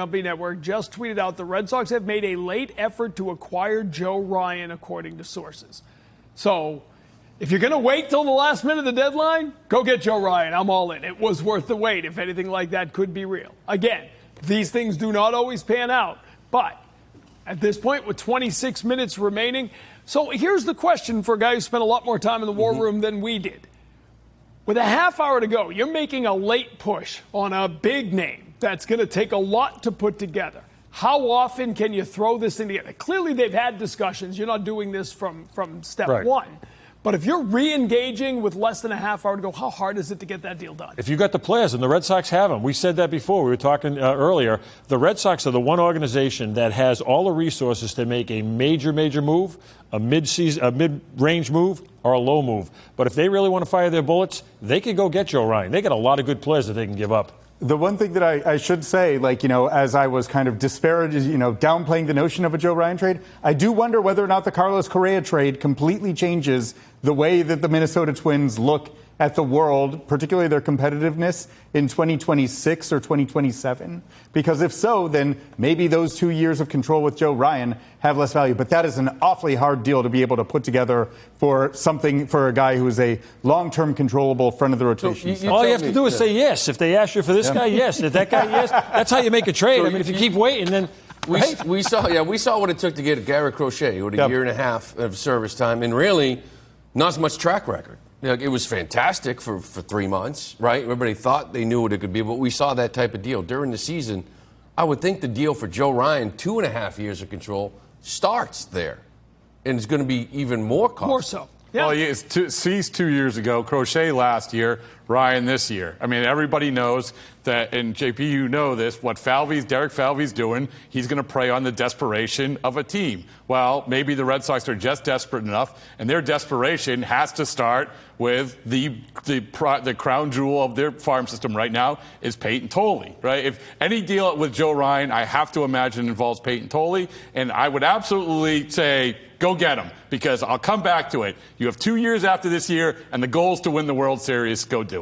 MLB Network just tweeted out the Red Sox have made a late effort to acquire Joe Ryan, according to sources. So if you're going to wait till the last minute of the deadline, go get Joe Ryan. I'm all in. It was worth the wait if anything like that could be real. Again, these things do not always pan out. But at this point, with 26 minutes remaining, so here's the question for a guy who spent a lot more time in the war room than we did. With a half hour to go, you're making a late push on a big name that's going to take a lot to put together. How often can you throw this thing together? Clearly, they've had discussions. You're not doing this from step one. But if you're re-engaging with less than a half hour to go, how hard is it to get that deal done? If you got the players, and the Red Sox have them. We said that before. We were talking earlier. The Red Sox are the one organization that has all the resources to make a major move, a mid-range move, or a low move. But if they really want to fire their bullets, they could go get Joe Ryan. They got a lot of good players that they can give up. The one thing that I should say, as I was kind of disparaging, downplaying the notion of a Joe Ryan trade, I do wonder whether or not the Carlos Correa trade completely changes the way that the Minnesota Twins look at the world, particularly their competitiveness in 2026 or 2027. Because if so, then maybe those 2 years of control with Joe Ryan have less value. But that is an awfully hard deal to be able to put together for a guy who is a long-term controllable front of the rotation. So all you have to do is say yes. If they ask you for this guy, yes. If that guy, yes. That's how you make a trade. If you keep waiting, then we saw what it took to get Garrett Crochet with a year and a half of service time, and really not as much track record. It was fantastic for 3 months, right? Everybody thought they knew what it could be, but we saw that type of deal during the season. I would think the deal for Joe Ryan, 2.5 years of control, starts there, and it's going to be even more costly. More so. Yeah. Well, Cease 2 years ago, Crochet last year, Ryan this year. I mean, everybody knows that, and JP, you know this, what Derek Falvey's doing, he's going to prey on the desperation of a team. Well, maybe the Red Sox are just desperate enough, and their desperation has to start with the crown jewel of their farm system right now is Peyton Tolley, right? If any deal with Joe Ryan, I have to imagine involves Peyton Tolley, and I would absolutely say, go get him, because I'll come back to it. You have 2 years after this year, and the goal is to win the World Series. Go do it.